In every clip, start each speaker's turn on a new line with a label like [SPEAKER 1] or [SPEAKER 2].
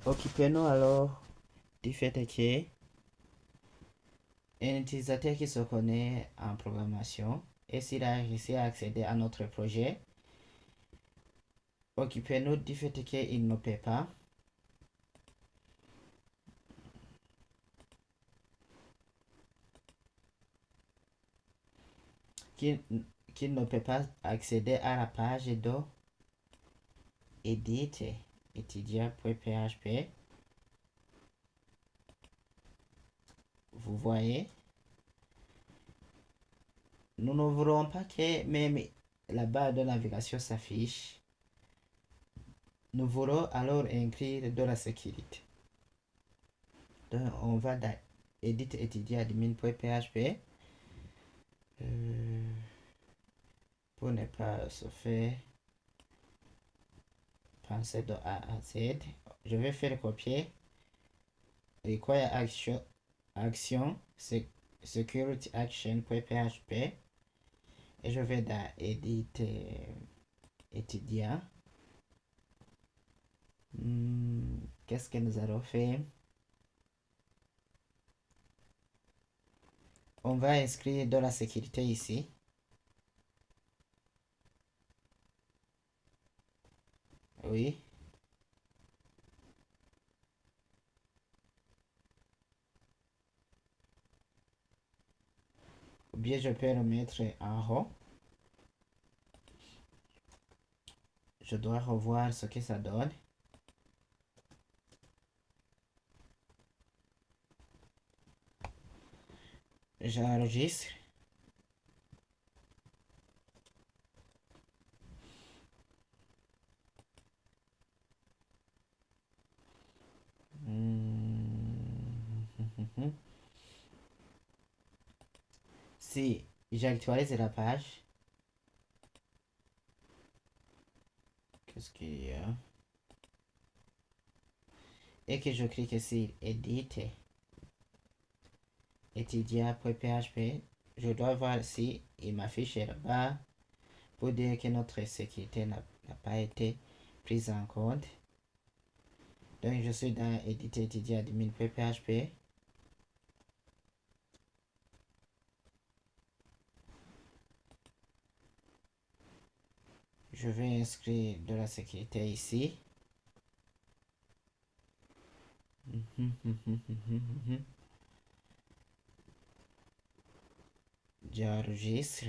[SPEAKER 1] Occupons-nous alors du fait que un utilisateur qui se connaît en programmation et s'il a réussi à accéder à notre projet, occupons-nous du fait qu'il ne paie pas. Qu'il ne peut pas accéder à la page de edit étudiant.php. Vous voyez, nous ne voulons pas que même la barre de navigation s'affiche. Nous voulons alors inclure de la sécurité. Donc, on va dans edit étudiant admin.php pour ne pas se faire penser de A à Z. Je vais faire copier require action security action.php et je vais dans edit étudiant. Qu'est-ce que nous allons faire? On va inscrire de la sécurité ici. Oui. Ou bien je peux le mettre en haut. Je dois revoir ce que ça donne. J'enregistre. Si j'actualise la page, qu'est-ce qu'il y a? Et que je clique sur Edit étudiant.php, je dois voir si il m'affiche là-bas pour dire que notre sécurité n'a pas été prise en compte. Donc je suis dans Edit étudiant admin.php. Je vais inscrire de la sécurité ici. J'enregistre.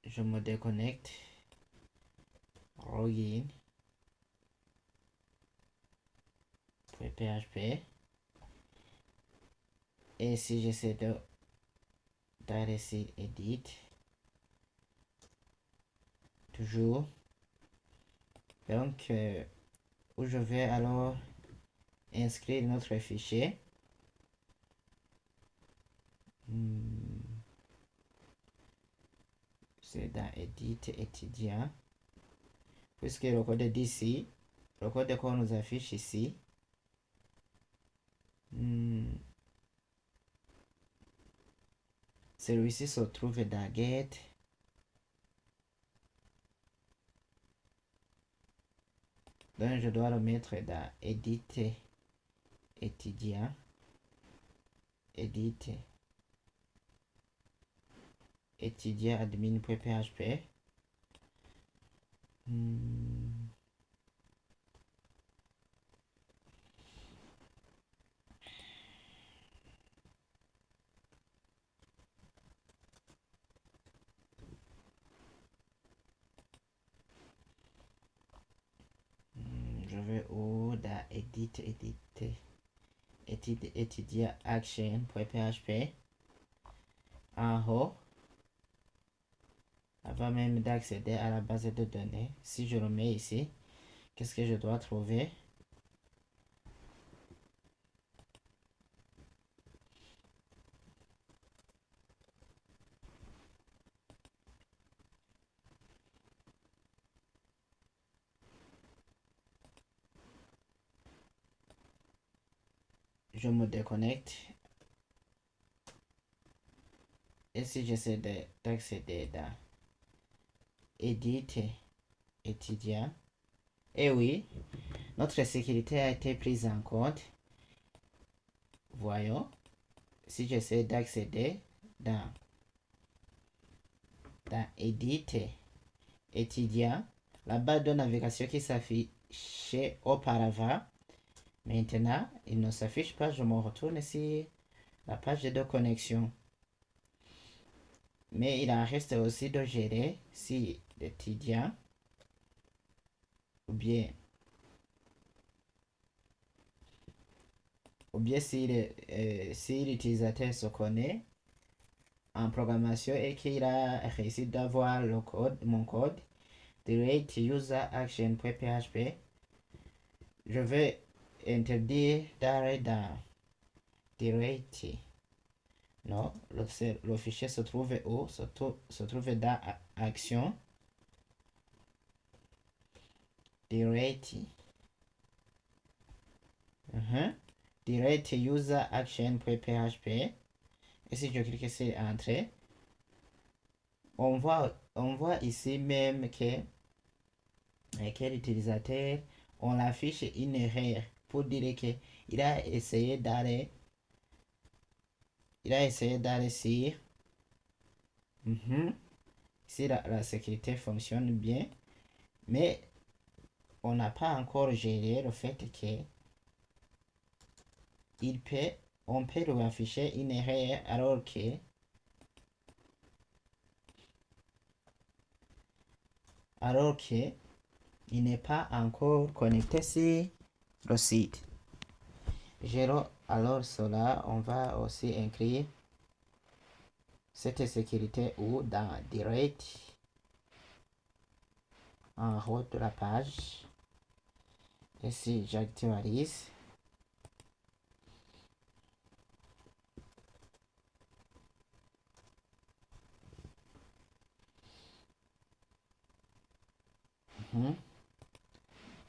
[SPEAKER 1] Je me déconnecte. Login. .php. Et si j'essaie d'aller sur Edit, toujours. Donc, où je vais alors inscrire notre fichier. C'est dans Edit étudiant. Puisque le code d'ici, le code qu'on nous affiche ici, celui-ci se trouve dans Get. Donc je dois le mettre dans Edit étudiant. Edit étudiant admin.php. Je vais où dans Edit étudiant action.php. En haut, avant même d'accéder à la base de données, si je le mets ici, qu'est-ce que je dois trouver? je me déconnecte. Et si j'essaie d'accéder dans Edit étudiant, et oui, notre sécurité a été prise en compte. Voyons, si j'essaie d'accéder dans Edit étudiant, la barre de navigation qui s'affichait auparavant, maintenant, il ne s'affiche pas. Je me retourne sur la page de connexion. Mais il en reste aussi de gérer si l'étudiant ou bien si l'utilisateur se connaît en programmation et qu'il a réussi d'avoir mon code direct user action.php, je vais interdire d'arrêt dans direct. Non, le fichier se trouve où? Se trouve dans action direct. Direct user action.php. Et si je clique sur entrée, on voit ici même que l'utilisateur, on affiche une erreur pour dire qu'il a essayé d'aller sur si la sécurité fonctionne bien, mais on n'a pas encore géré le fait que on peut lui afficher une erreur alors que il n'est pas encore connecté sur le site. Gérons alors cela. On va aussi inclure cette sécurité ou dans direct en haut de la page. Et si j'actualise,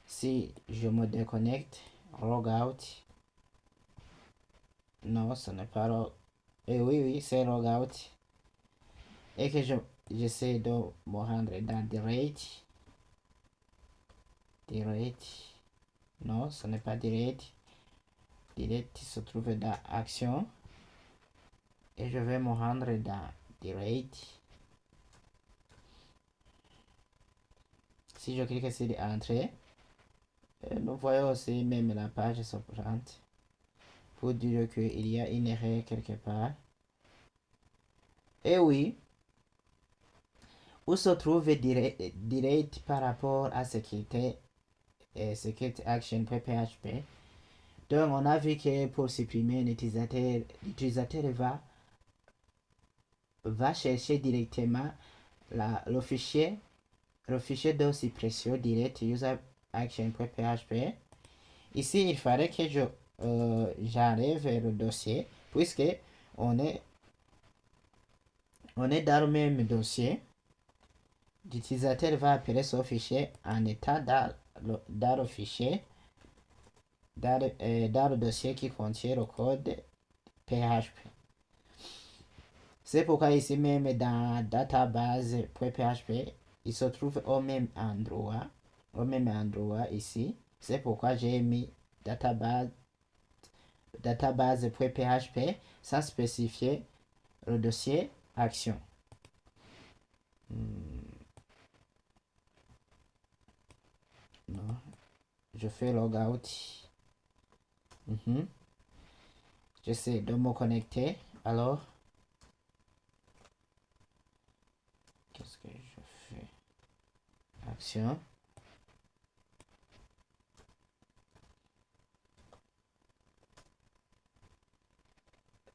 [SPEAKER 1] si je me déconnecte, logout, non, ce n'est pas oui, c'est logout, et que j'essaie de me rendre dans direct, non, ce n'est pas direct se trouve dans action, et je vais me rendre dans direct. Si je clique sur entrée, nous voyons aussi même la page se présente pour dire qu'il y a une erreur quelque part. Et oui, où se trouve direct par rapport à sécurité action.php. Donc on a vu que pour supprimer l'utilisateur va chercher directement le fichier de suppression direct user action.php. Ici, il fallait que j'enlève le dossier puisque on est dans le même dossier. L'utilisateur va appeler ce fichier en état dans le fichier, dans le dossier qui contient le code PHP. C'est pourquoi ici même dans database.php, il se trouve au même endroit ici. C'est pourquoi j'ai mis database.php sans spécifier le dossier action. Non, je fais logout. J'essaie de me connecter. Alors, qu'est-ce que je fais? Action.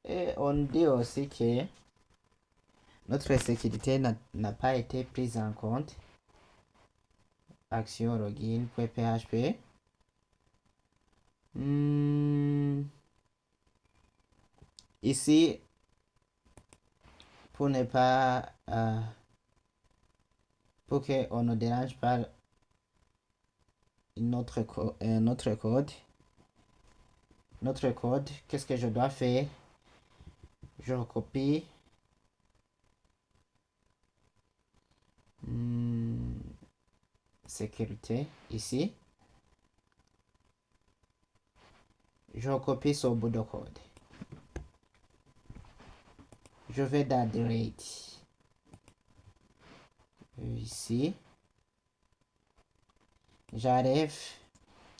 [SPEAKER 1] Et on dit aussi que notre sécurité n'a pas été prise en compte. Action login.php. Ici, pour ne pas pour qu'on ne dérange pas notre code, notre code. Qu'est-ce que je dois faire? Je recopie. Sécurité ici. Je recopie ce bout de code. Je vais dans Direct. Ici. J'arrive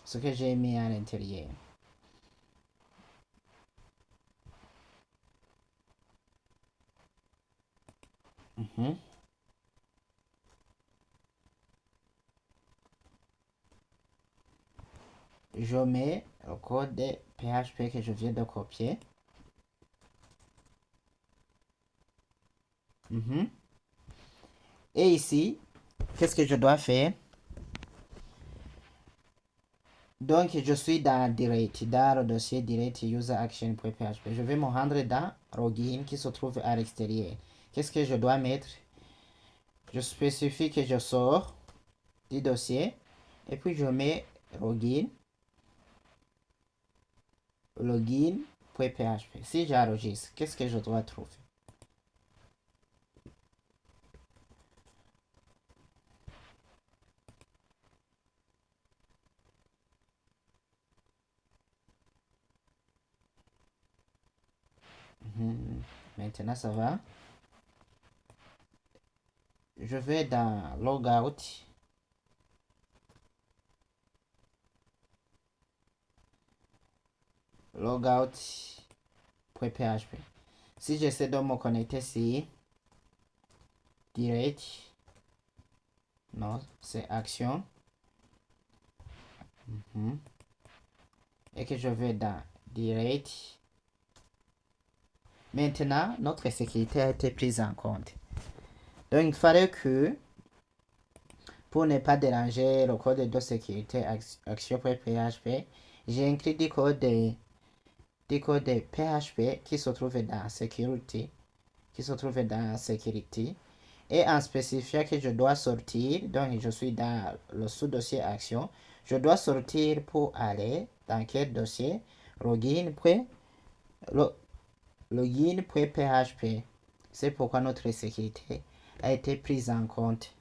[SPEAKER 1] ce que j'ai mis à l'intérieur. Je mets le code de PHP que je viens de copier. Et ici, qu'est-ce que je dois faire? Donc, je suis dans Direct, dans le dossier Direct User Action.php. Je vais me rendre dans Login qui se trouve à l'extérieur. Qu'est-ce que je dois mettre? Je spécifie que je sors du dossier et puis je mets Login. Login.php. Si j'enregistre, qu'est-ce que je dois trouver? Maintenant, ça va. Je vais dans Logout. Logout.php. Si j'essaie de me connecter ici, Direct, non, c'est Action. Et que je vais dans Direct. Maintenant, notre sécurité a été prise en compte. Donc, il fallait que, pour ne pas déranger le code de sécurité Action.php, j'ai inclus du code de PHP qui se trouve dans Security, et en spécifiant que je dois sortir. Donc, je suis dans le sous-dossier Action. Je dois sortir pour aller dans quel dossier? Login.php. C'est pourquoi notre sécurité a été prise en compte.